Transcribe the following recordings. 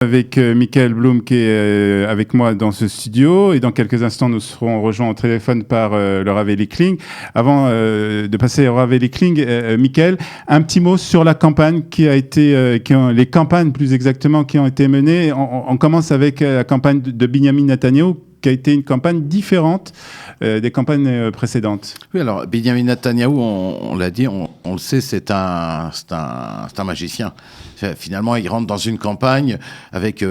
Avec Michael Blum qui est avec moi dans ce studio et dans quelques instants nous serons rejoints au téléphone par le Rav Eli Kling. Avant de passer au Rav Eli Kling, Michael, un petit mot sur la campagne qui a été, les campagnes plus exactement qui ont été menées. On commence avec la campagne de Benjamin Netanyahu qui a été une campagne différente des campagnes précédentes. Oui, alors Benjamin Netanyahu, on l'a dit, on le sait, c'est un magicien. Finalement, il rentre dans une campagne avec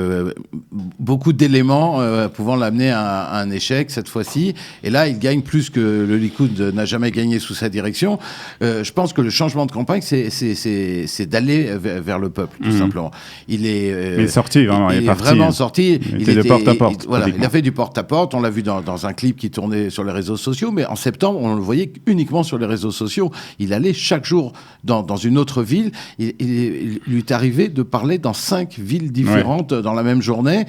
beaucoup d'éléments pouvant l'amener à un échec cette fois-ci. Et là, il gagne plus que le Likoud n'a jamais gagné sous sa direction. Je pense que le changement de campagne, c'est d'aller vers le peuple, tout simplement. Il est sorti, vraiment. Il est vraiment sorti. Il était de porte-à-porte. Voilà, il a fait du porte-à-porte. On l'a vu dans un clip qui tournait sur les réseaux sociaux. Mais en septembre, on le voyait uniquement sur les réseaux sociaux. Il allait chaque jour dans une autre ville. Il lui est arrivé de parler dans 5 villes différentes dans la même journée.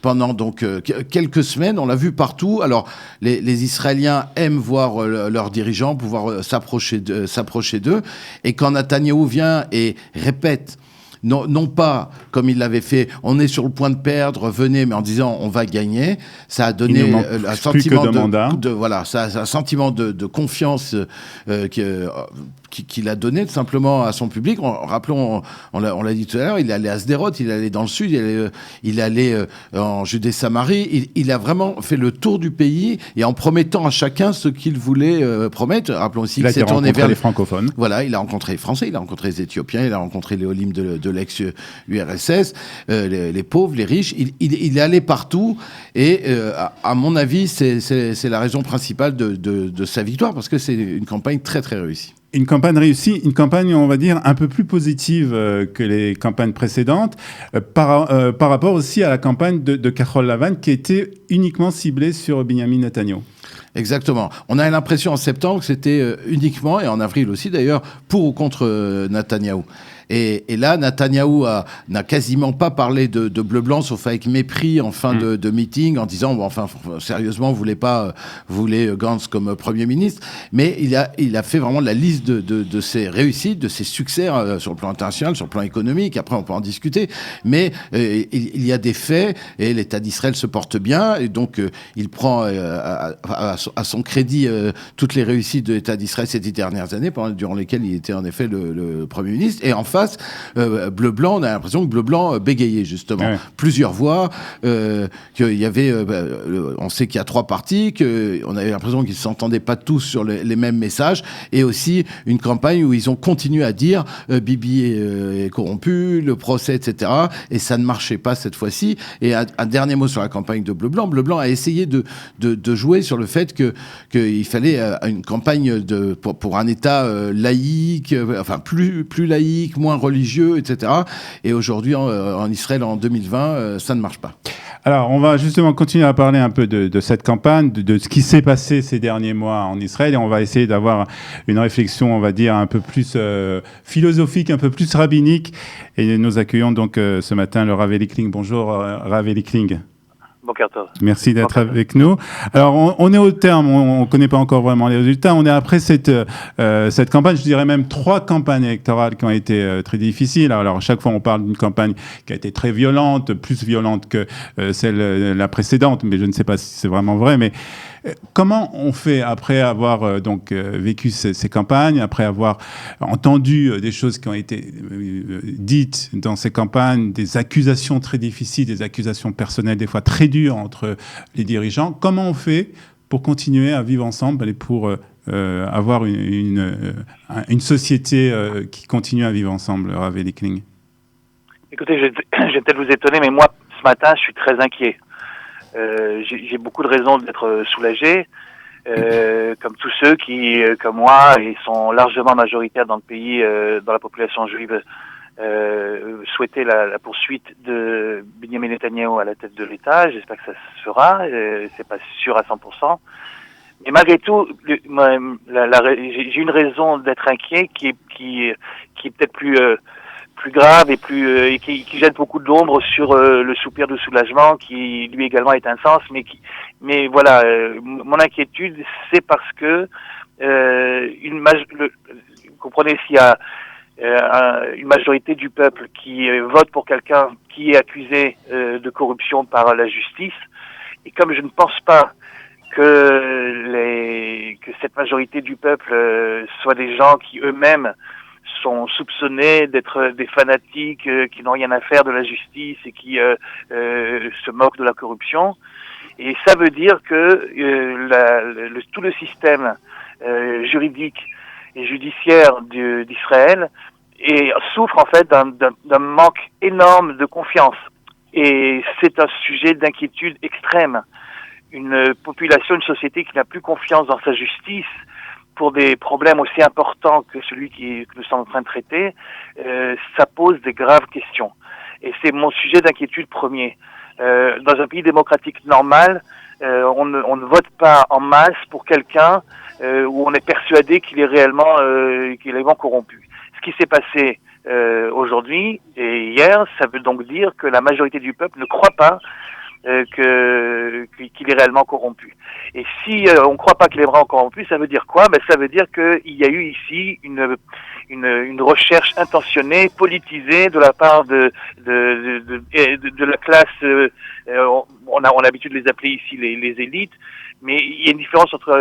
Pendant donc quelques semaines, on l'a vu partout. Alors, les Israéliens aiment voir leurs dirigeants pouvoir s'approcher d'eux. Et quand Netanyahou vient et répète, non pas comme il l'avait fait, on est sur le point de perdre, venez, mais en disant on va gagner, ça a donné un sentiment un sentiment de confiance qu'il a donné tout simplement à son public. Rappelons, on l'a dit tout à l'heure, il est allé à Sderot, il est allé dans le sud, il est allé en Judée-Samarie. Il a vraiment fait le tour du pays et en promettant à chacun ce qu'il voulait promettre. Rappelons aussi qu'il s'est tourné vers les francophones. Voilà, il a rencontré les Français, il a rencontré les Éthiopiens, il a rencontré les Olim de l'ex-URSS, les pauvres, les riches. Il est allé partout et à mon avis, c'est la raison principale de sa victoire parce que c'est une campagne très très réussie. Une campagne réussie, une campagne, on va dire, un peu plus positive que les campagnes précédentes, par rapport aussi à la campagne de Kahol Lavan qui était uniquement ciblée sur Benjamin Netanyahu. Exactement. On a l'impression en septembre que c'était uniquement, et en avril aussi d'ailleurs, pour ou contre Netanyahou. Et là, Netanyahou n'a quasiment pas parlé de bleu-blanc, sauf avec mépris en fin de meeting, en disant, bon, enfin, sérieusement, vous voulez Gantz comme Premier ministre. Mais il a fait vraiment la liste de ses réussites, de ses succès sur le plan international, sur le plan économique. Après, on peut en discuter. Mais il y a des faits, et l'État d'Israël se porte bien, et donc il prend à son crédit toutes les réussites de l'État d'Israël ces 10 dernières années, durant lesquelles il était en effet le Premier ministre. Et en face, bleu-blanc, on a l'impression que bleu-blanc bégayait justement. Ouais. Plusieurs voix, qu'il y avait, on sait qu'il y a 3 partis, qu'on avait l'impression qu'ils ne s'entendaient pas tous sur les mêmes messages, et aussi une campagne où ils ont continué à dire Bibi est corrompu, le procès, etc. Et ça ne marchait pas cette fois-ci. Et un dernier mot sur la campagne de bleu-blanc. Bleu-blanc a essayé de jouer sur le fait qu'il fallait une campagne pour un État laïque, enfin plus laïque, moins religieux, etc. Et aujourd'hui, en Israël, en 2020, ça ne marche pas. Alors, on va justement continuer à parler un peu de cette campagne, de ce qui s'est passé ces derniers mois en Israël, et on va essayer d'avoir une réflexion, on va dire, un peu plus philosophique, un peu plus rabbinique. Et nous accueillons donc ce matin le Rav Eli Kling. Bonjour, Rav Eli Kling. Merci d'être avec nous. Alors, on est au terme, on ne connaît pas encore vraiment les résultats. On est après cette campagne, je dirais même 3 campagnes électorales qui ont été très difficiles. Alors, à chaque fois, on parle d'une campagne qui a été très violente, plus violente que la précédente, mais je ne sais pas si c'est vraiment vrai. Mais comment on fait après avoir vécu ces campagnes, après avoir entendu des choses qui ont été dites dans ces campagnes, des accusations très difficiles, des accusations personnelles des fois très dures entre les dirigeants, comment on fait pour continuer à vivre ensemble et pour avoir une société qui continue à vivre ensemble, Rav Eli Kling? Écoutez, je vais peut-être vous étonner, mais moi, ce matin, je suis très inquiet. J'ai beaucoup de raisons d'être soulagé, comme tous ceux qui, comme moi, ils sont largement majoritaires dans le pays, dans la population juive, souhaitaient la poursuite de Benjamin Netanyahu à la tête de l'État. J'espère que ça se fera. C'est pas sûr à 100%. Mais malgré tout, j'ai une raison d'être inquiet qui est peut-être plus grave et qui jette beaucoup d'ombre sur le soupir de soulagement qui lui également est un sens, mais voilà, mon inquiétude c'est parce que vous comprenez, s'il y a une majorité du peuple qui vote pour quelqu'un qui est accusé de corruption par la justice. Et comme je ne pense pas que cette majorité du peuple soit des gens qui eux-mêmes sont soupçonnés d'être des fanatiques qui n'ont rien à faire de la justice et qui se moquent de la corruption. Et ça veut dire que tout le système juridique et judiciaire d'Israël souffre en fait d'un manque énorme de confiance. Et c'est un sujet d'inquiétude extrême. Une population, une société qui n'a plus confiance dans sa justice pour des problèmes aussi importants que celui que nous sommes en train de traiter, ça pose des graves questions. Et c'est mon sujet d'inquiétude premier. Dans un pays démocratique normal, on ne vote pas en masse pour quelqu'un où on est persuadé qu'il est réellement corrompu. Ce qui s'est passé aujourd'hui et hier, ça veut donc dire que la majorité du peuple ne croit pas qu'il est réellement corrompu. Et si on ne croit pas qu'il est vraiment corrompu, ça veut dire quoi? Ça veut dire qu'il y a eu ici une recherche intentionnée, politisée de la part de la classe. On a l'habitude de les appeler ici les élites. Mais il y a une différence entre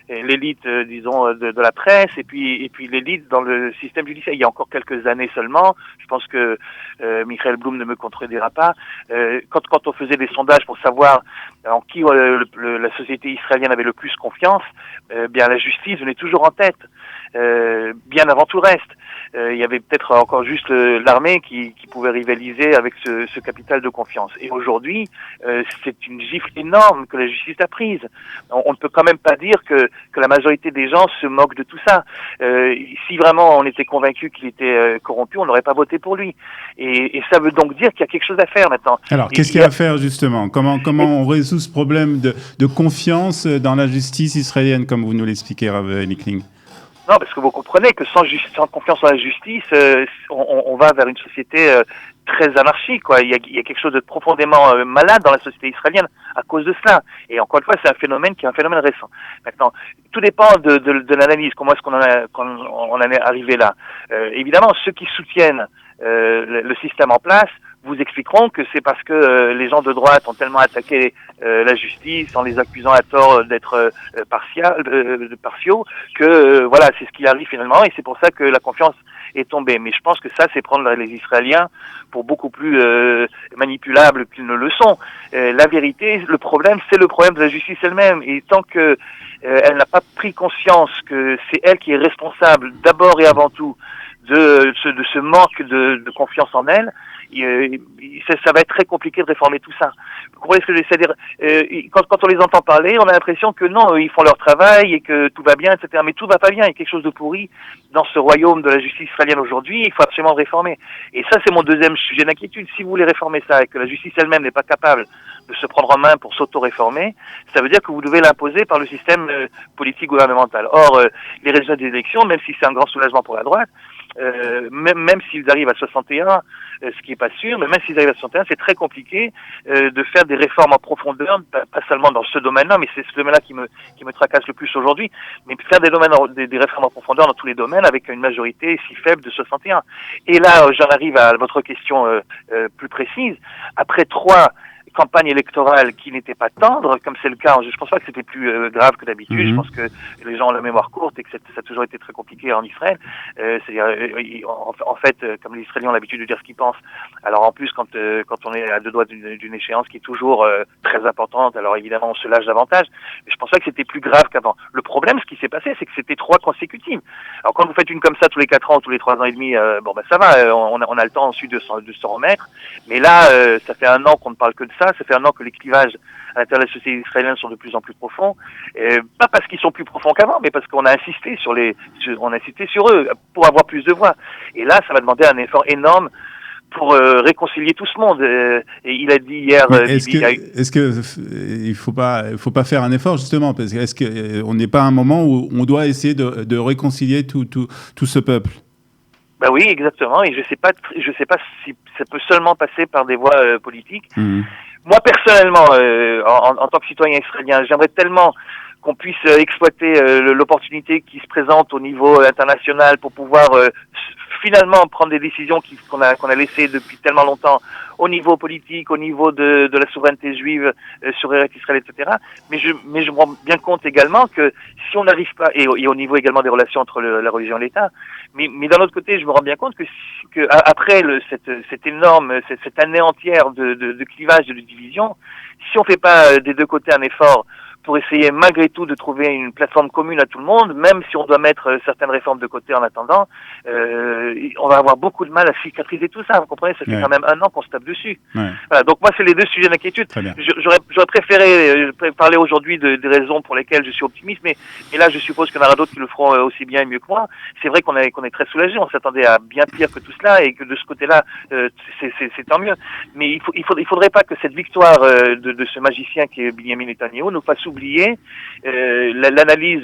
l'élite, disons, de la presse et puis l'élite dans le système judiciaire. Il y a encore quelques années seulement, je pense que Michael Blum ne me contredira pas, quand on faisait des sondages pour savoir en qui la société israélienne avait le plus confiance, bien la justice venait toujours en tête, bien avant tout le reste. Il y avait peut-être encore juste l'armée qui pouvait rivaliser avec ce capital de confiance. Et aujourd'hui, c'est une gifle énorme que la justice a prise. On ne peut quand même pas dire que la majorité des gens se moquent de tout ça. Si vraiment on était convaincu qu'il était corrompu, on n'aurait pas voté pour lui. Et ça veut donc dire qu'il y a quelque chose à faire maintenant. Alors, qu'est-ce qu'il y a à faire justement? Comment on résout ce problème de confiance dans la justice israélienne, comme vous nous l'expliquez, Rav Lickling? Non, parce que vous comprenez que sans confiance en la justice, on va vers une société très anarchique, quoi. Il y a quelque chose de profondément malade dans la société israélienne à cause de cela. Et encore une fois, c'est un phénomène qui est un phénomène récent. Maintenant, tout dépend de l'analyse. Comment est-ce qu'on en est arrivé là? Évidemment, ceux qui soutiennent le système en place vous expliqueront que c'est parce que les gens de droite ont tellement attaqué la justice en les accusant à tort d'être partiaux que voilà, c'est ce qui arrive finalement et c'est pour ça que la confiance est tombée. Mais je pense que ça, c'est prendre les Israéliens pour beaucoup plus manipulables qu'ils ne le sont. La vérité, le problème, c'est le problème de la justice elle-même. Et tant que elle n'a pas pris conscience que c'est elle qui est responsable d'abord et avant tout de ce manque de confiance en elle, ça va être très compliqué de réformer tout ça. Vous comprenez ce que j'essaie de dire? Quand on les entend parler, on a l'impression que non, ils font leur travail et que tout va bien, etc. Mais tout va pas bien, il y a quelque chose de pourri dans ce royaume de la justice israélienne aujourd'hui, il faut absolument le réformer. Et ça, c'est mon deuxième sujet d'inquiétude. Si vous voulez réformer ça et que la justice elle-même n'est pas capable de se prendre en main pour s'auto-réformer, ça veut dire que vous devez l'imposer par le système politique gouvernemental. Or, les résultats des élections, même si c'est un grand soulagement pour la droite, même s'ils arrivent à 61, ce qui est pas sûr, mais même s'ils arrivent à 61, c'est très compliqué de faire des réformes en profondeur, pas seulement dans ce domaine-là, mais c'est ce domaine-là qui me tracasse le plus aujourd'hui, mais faire des réformes en profondeur dans tous les domaines avec une majorité si faible de 61. Et là, j'en arrive à votre question plus précise. Après 3 campagne électorale qui n'était pas tendre, comme c'est le cas. Je pense pas que c'était plus grave que d'habitude. Je pense que les gens ont la mémoire courte et que ça a toujours été très compliqué en Israël. C'est-à-dire, en fait, comme les Israéliens ont l'habitude de dire ce qu'ils pensent. Alors en plus, quand on est à 2 doigts d'une échéance qui est toujours très importante, alors évidemment on se lâche davantage. Mais je pense pas que c'était plus grave qu'avant. Le problème, ce qui s'est passé, c'est que c'était 3 consécutives. Alors quand vous faites une comme ça tous les 4 ans, tous les 3 ans et demi, ça va. On a le temps ensuite de se remettre. Mais là, ça fait 1 an qu'on ne parle que de ça. Ça fait 1 an que les clivages à l'intérieur de la société israélienne sont de plus en plus profonds. Pas parce qu'ils sont plus profonds qu'avant, mais parce qu'on a insisté sur eux pour avoir plus de voix. Et là, ça va demander un effort énorme pour réconcilier tout ce monde. Et il a dit hier. Est-ce que il faut pas faire un effort justement, parce que est-ce que on n'est pas à un moment où on doit essayer de réconcilier tout ce peuple? Ben oui, exactement. Et je sais pas si ça peut seulement passer par des voies politiques. Moi, personnellement, en tant que citoyen israélien, j'aimerais tellement qu'on puisse exploiter l'opportunité qui se présente au niveau international pour pouvoir finalement prendre des décisions qu'on a laissées depuis tellement longtemps au niveau politique, au niveau de la souveraineté juive sur Israël, etc. Mais je me rends bien compte également que si on n'arrive pas, et au niveau également des relations entre la religion et l'État, mais d'un autre côté, je me rends bien compte que après cette énorme, cette année entière de clivage et de division, si on fait pas des deux côtés un effort pour essayer malgré tout de trouver une plateforme commune à tout le monde, même si on doit mettre certaines réformes de côté en attendant, on va avoir beaucoup de mal à cicatriser tout ça. Vous comprenez, ça fait quand même 1 an qu'on se tape dessus. Ouais. Voilà, donc moi, c'est les 2 sujets d'inquiétude. J'aurais préféré parler aujourd'hui des raisons pour lesquelles je suis optimiste, mais là, je suppose qu'il y en aura d'autres qui le feront aussi bien et mieux que moi. C'est vrai qu'on est très soulagés. On s'attendait à bien pire que tout cela, et que de ce côté-là, c'est tant mieux. Mais il faudrait pas que cette victoire de ce magicien qui est Benjamin Netanyahu nous fasse oublier l'analyse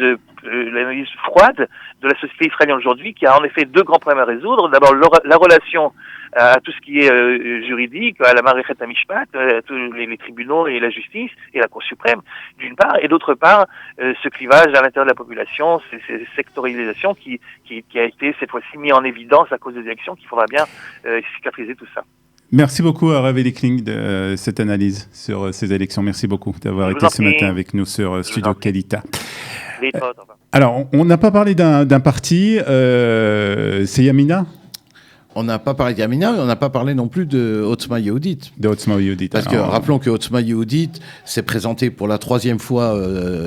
froide de la société israélienne aujourd'hui, qui a en effet 2 grands problèmes à résoudre. D'abord, la relation à tout ce qui est juridique, à la Maréchet Hamishpat, à tous les tribunaux et la justice et la Cour suprême, d'une part, et d'autre part, ce clivage à l'intérieur de la population, ces sectorialisation qui a été cette fois-ci mis en évidence à cause des élections, qu'il faudra bien cicatriser tout ça. Merci beaucoup à Rav Elikling de cette analyse sur ces élections. Merci beaucoup d'avoir été ce matin avec nous sur Studio Kalita. Alors, on n'a pas parlé d'un parti, c'est Yamina ? On n'a pas parlé d'Yamina, mais on n'a pas parlé non plus de Otzma Yehudit. De Otzma Yehudit. Parce que rappelons que Otzma Yehudit s'est présenté pour la 3e fois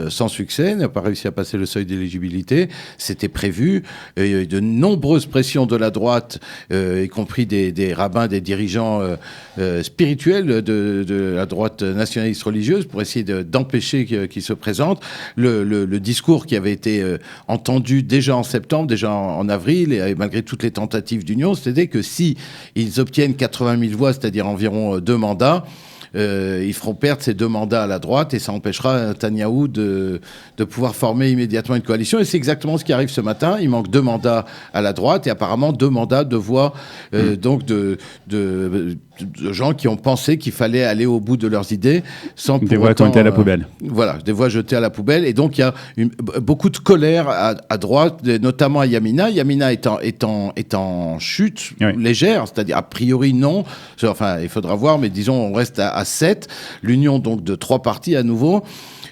sans succès, n'a pas réussi à passer le seuil d'éligibilité. C'était prévu. Il y a eu de nombreuses pressions de la droite, y compris des rabbins, des dirigeants spirituels de la droite nationaliste religieuse, pour essayer d'empêcher qu'il se présente. Le discours qui avait été entendu déjà en septembre, déjà en avril, et malgré toutes les tentatives d'union, c'était que si ils obtiennent 80 000 voix, c'est-à-dire environ 2 mandats, ils feront perdre ces 2 mandats à la droite, et ça empêchera Netanyahou de pouvoir former immédiatement une coalition. Et c'est exactement ce qui arrive ce matin. Il manque 2 mandats à la droite et apparemment 2 mandats de voix donc de gens qui ont pensé qu'il fallait aller au bout de leurs idées sans pour des voix qui ont été à la poubelle. Voilà, des voix jetées à la poubelle. Et donc il y a beaucoup de colère à droite, notamment à Yamina. Yamina est en chute légère, c'est-à-dire a priori non. Enfin, il faudra voir, mais disons on reste à 7. L'union donc de 3 partis à nouveau.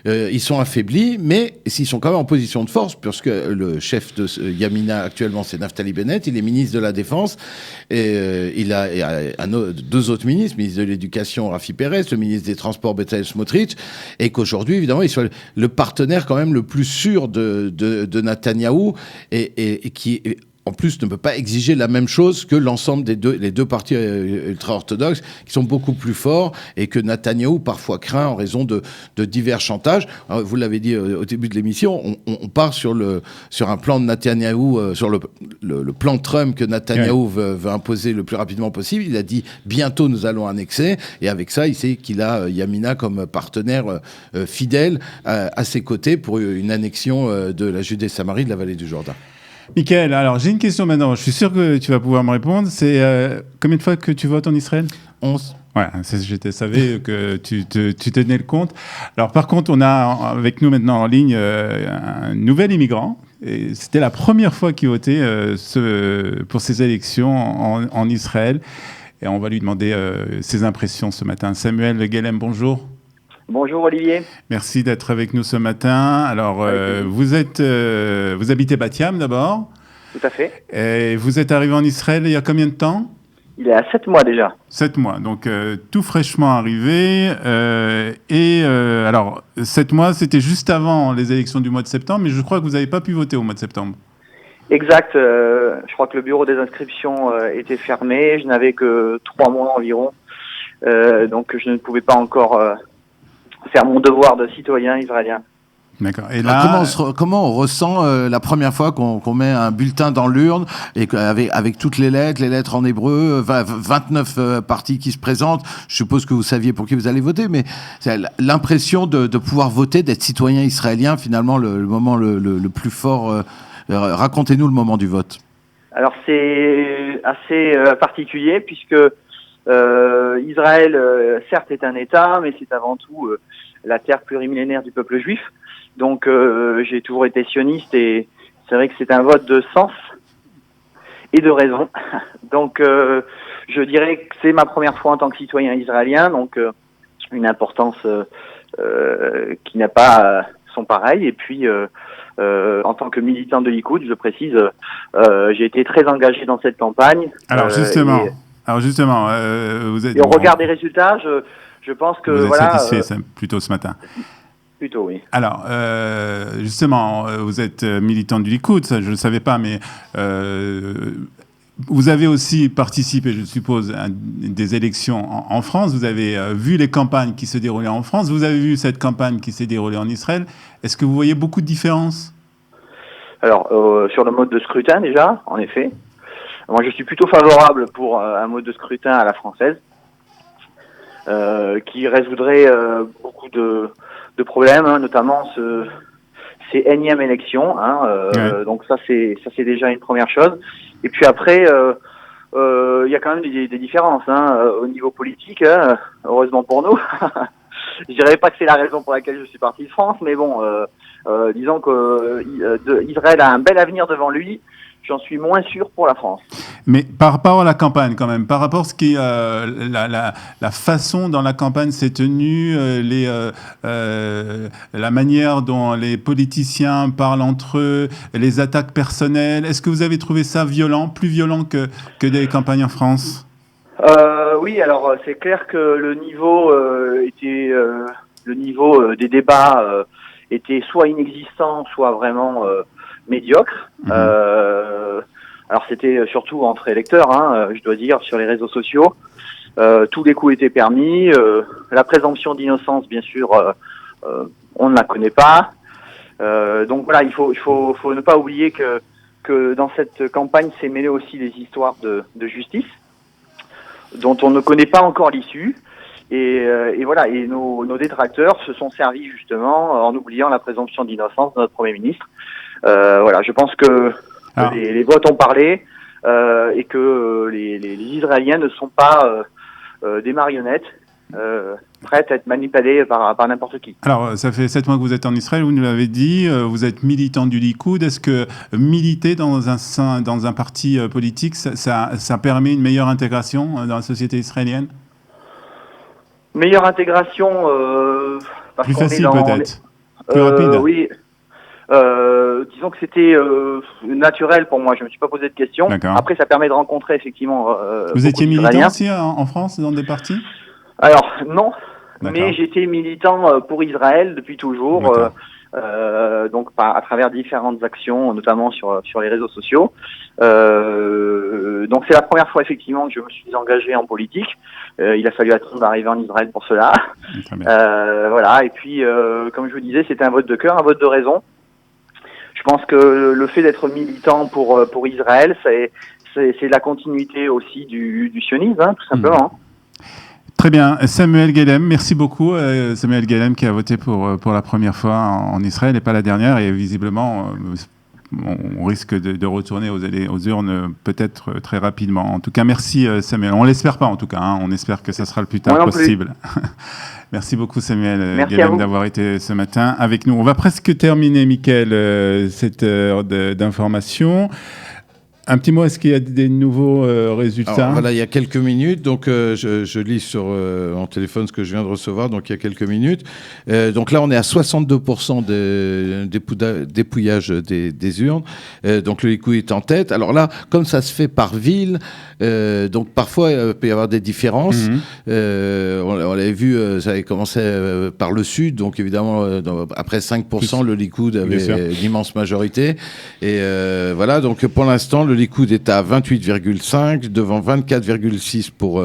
Ils sont affaiblis, mais ils sont quand même en position de force, puisque le chef de Yamina actuellement, c'est Naftali Bennett, il est ministre de la Défense, et il a 2 autres ministres, le ministre de l'Éducation, Rafi Pérez, le ministre des Transports, Bezalel Smotrich, et qu'aujourd'hui, évidemment, il soit le partenaire quand même le plus sûr de Netanyahou, et qui en plus ne peut pas exiger la même chose que l'ensemble les deux partis ultra-orthodoxes, qui sont beaucoup plus forts, et que Netanyahou parfois craint en raison de divers chantages. Alors, vous l'avez dit au début de l'émission, on part sur un plan de Netanyahou, sur le plan Trump que Netanyahou veut imposer le plus rapidement possible. Il a dit bientôt nous allons annexer, et avec ça il sait qu'il a Yamina comme partenaire fidèle à ses côtés pour une annexion de la Judée-Samarie, de la vallée du Jourdain. Michael, alors j'ai une question maintenant. Je suis sûr que tu vas pouvoir me répondre. C'est combien de fois que tu votes en Israël ? 11. Ouais, je savais que tu tenais le compte. Alors par contre, on a avec nous maintenant en ligne un nouvel immigrant. Et c'était la première fois qu'il votait pour ces élections en Israël. Et on va lui demander ses impressions ce matin. Samuel Guélem, bonjour. Bonjour Olivier. Merci d'être avec nous ce matin. Alors, vous habitez Bat Yam d'abord. Tout à fait. Et vous êtes arrivé en Israël il y a combien de temps ? Il est à 7 mois déjà. 7 mois, donc tout fraîchement arrivé. Alors, 7 mois, c'était juste avant les élections du mois de septembre, mais je crois que vous n'avez pas pu voter au mois de septembre. Exact. Je crois que le bureau des inscriptions était fermé. Je n'avais que 3 mois environ. Donc, je ne pouvais pas encore faire mon devoir de citoyen israélien. D'accord. Et là, comment on ressent la première fois qu'on met un bulletin dans l'urne et avec toutes les lettres en hébreu, 29 partis qui se présentent. Je suppose que vous saviez pour qui vous allez voter, mais c'est l'impression de pouvoir voter, d'être citoyen israélien, finalement le moment le plus fort. Racontez-nous le moment du vote. Alors c'est assez particulier puisque Israël, certes, est un État, mais c'est avant tout la terre plurimillénaire du peuple juif. Donc j'ai toujours été sioniste et c'est vrai que c'est un vote de sens et de raison. Donc je dirais que c'est ma première fois en tant que citoyen israélien, donc une importance qui n'a pas son pareil. Et puis en tant que militant de Likoud, je précise, j'ai été très engagé dans cette campagne. Alors justement, vous êtes... Et on regarde les résultats, je pense que vous êtes voilà. satisfait plutôt ce matin. Plutôt, oui. Alors, justement, vous êtes militant du Likoud, ça je ne le savais pas, mais vous avez aussi participé, je suppose, à des élections en France. Vous avez vu les campagnes qui se déroulaient en France. Vous avez vu cette campagne qui s'est déroulée en Israël. Est-ce que vous voyez beaucoup de différences ? Alors, sur le mode de scrutin, déjà, en effet. Moi, je suis plutôt favorable pour un mode de scrutin à la française, qui résoudrait beaucoup de problèmes, hein, notamment ces énièmes élections. Ouais. Donc ça c'est déjà une première chose. Et puis après, il y a quand même des différences au niveau politique, hein, heureusement pour nous. Je dirais pas que c'est la raison pour laquelle je suis parti de France, mais bon, disons que Israël a un bel avenir devant lui. J'en suis moins sûr pour la France. Mais par rapport à la campagne, quand même, par rapport à ce qui est la façon dont la campagne s'est tenue, la manière dont les politiciens parlent entre eux, les attaques personnelles, est-ce que vous avez trouvé ça violent, plus violent que des campagnes en France ? Oui, alors c'est clair que le niveau des débats était soit inexistant, soit vraiment médiocre. Alors c'était surtout entre électeurs, je dois dire, sur les réseaux sociaux. Tous les coups étaient permis. La présomption d'innocence, bien sûr, on ne la connaît pas. Donc voilà, il faut ne pas oublier que dans cette campagne s'est mêlé aussi des histoires de justice, dont on ne connaît pas encore l'issue. Et voilà, et nos détracteurs se sont servis justement en oubliant la présomption d'innocence de notre Premier ministre. Voilà, je pense que les votes ont parlé et que les Israéliens ne sont pas des marionnettes prêtes à être manipulées par n'importe qui. Alors, ça fait 7 mois que vous êtes en Israël, vous nous l'avez dit, vous êtes militant du Likoud. Est-ce que militer dans un parti politique, ça permet une meilleure intégration dans la société israélienne ? Meilleure intégration, parce plus qu'on facile est dans, peut-être, plus rapide. Oui. Disons que c'était naturel pour moi, je me suis pas posé de questions. D'accord. Après, ça permet de rencontrer effectivement. Vous étiez militant aussi en France, dans des partis ? Alors non, D'accord. Mais j'étais militant pour Israël depuis toujours, donc à travers différentes actions, notamment sur les réseaux sociaux. Donc c'est la première fois effectivement que je me suis engagé en politique. Il a fallu attendre d'arriver en Israël pour cela. Voilà. Et puis, comme je vous disais, c'était un vote de cœur, un vote de raison. Je pense que le fait d'être militant pour Israël, c'est la continuité aussi du sionisme, tout simplement. Très bien. Samuel Guélem, merci beaucoup. Samuel Guélem qui a voté pour la première fois en Israël et pas la dernière. Et visiblement, on risque de retourner aux urnes peut-être très rapidement. En tout cas, merci Samuel. On ne l'espère pas en tout cas. On espère que ça sera le plus tard possible. Merci beaucoup Samuel Guélem d'avoir été ce matin avec nous. On va presque terminer, Mickaël, cette heure d'information. Un petit mot, est-ce qu'il y a des nouveaux résultats ? Alors, voilà, il y a quelques minutes, donc je lis sur mon téléphone ce que je viens de recevoir, donc il y a quelques minutes. Donc là, on est à 62% dépouillage des urnes, donc le Likoud est en tête. Alors là, comme ça se fait par ville, donc parfois il peut y avoir des différences. On l'avait vu, ça avait commencé par le sud, donc évidemment, après 5%, le Likoud avait une immense majorité. Et voilà, donc pour l'instant, le Likoud est à 28,5 devant 24,6 pour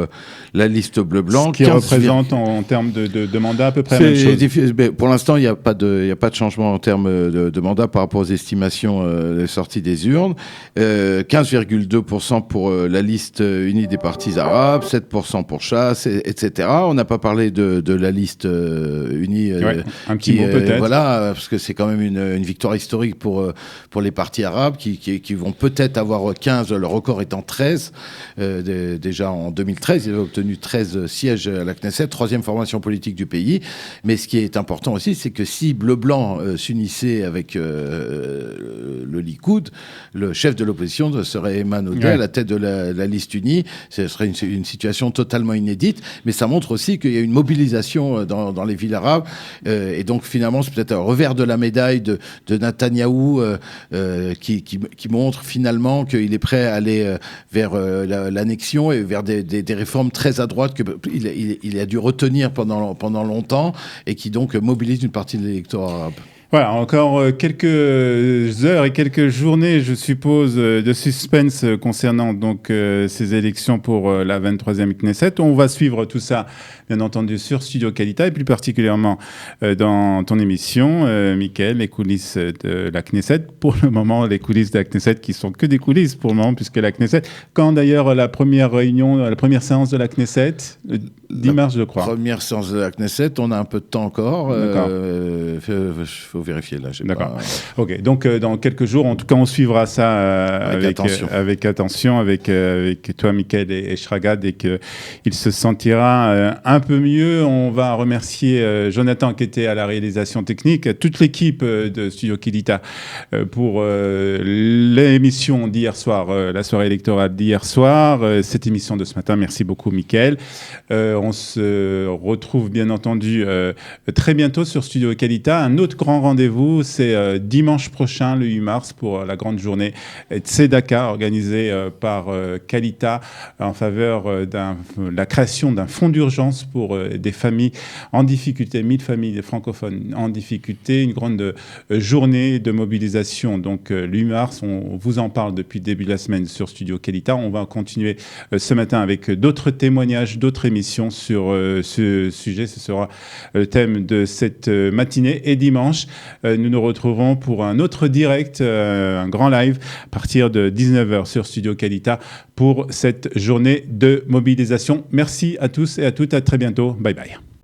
la liste bleu-blanc. Ce qui représente en termes de mandat à peu près la même chose. Pour l'instant, il n'y a pas de changement en termes de mandat par rapport aux estimations des sorties des urnes. 15,2% pour la liste unie des partis arabes, 7% pour Chasse, etc. On n'a pas parlé de la liste unie. Un petit mot peut-être. Voilà, parce que c'est quand même une victoire historique pour les partis arabes qui vont peut-être avoir avoir 15, le record étant 13. Déjà en 2013, il avait obtenu 13 sièges à la Knesset, 3e formation politique du pays. Mais ce qui est important aussi, c'est que si Bleu-Blanc s'unissait avec le Likoud, le chef de l'opposition serait Eman Odeh à la tête de la liste unie. Ce serait une situation totalement inédite, mais ça montre aussi qu'il y a une mobilisation dans les villes arabes. Et donc finalement, c'est peut-être un revers de la médaille de Netanyahou qui montre finalement qu'il est prêt à aller vers l'annexion et vers des réformes très à droite qu'il a dû retenir pendant longtemps et qui donc mobilise une partie de l'électorat arabe. Voilà, encore quelques heures et quelques journées, je suppose, de suspense concernant donc ces élections pour la 23e Knesset. On va suivre tout ça, bien entendu, sur Studio Kalita et plus particulièrement dans ton émission, Mickaël, les coulisses de la Knesset. Pour le moment, les coulisses de la Knesset qui sont que des coulisses pour le moment, puisque la Knesset, quand d'ailleurs la première réunion, la première séance de la Knesset, le 10 mars, je crois. Première séance de la Knesset, on a un peu de temps encore. D'accord. Faut vérifier là. D'accord. Ok. Donc dans quelques jours, en tout cas, on suivra ça avec attention, avec toi, Mickaël et Shragad, et qu'il se sentira un peu mieux. On va remercier Jonathan qui était à la réalisation technique, toute l'équipe de Studio Kalita pour l'émission d'hier soir, la soirée électorale d'hier soir, cette émission de ce matin. Merci beaucoup, Mickaël. On se retrouve bien entendu très bientôt sur Studio Kalita. Un autre grand rendez-vous, c'est dimanche prochain, le 8 mars, pour la grande journée Tzedaka organisée par Kalita en faveur de la création d'un fonds d'urgence pour des familles en difficulté, 1000 familles francophones en difficulté, une grande journée de mobilisation. Donc le 8 mars, on vous en parle depuis le début de la semaine sur Studio Kalita. On va continuer ce matin avec d'autres témoignages, d'autres émissions sur ce sujet. Ce sera le thème de cette matinée. Et dimanche, nous nous retrouverons pour un autre direct, un grand live, à partir de 19h sur Studio Kalita pour cette journée de mobilisation. Merci à tous et à toutes. À très bientôt. Bye bye.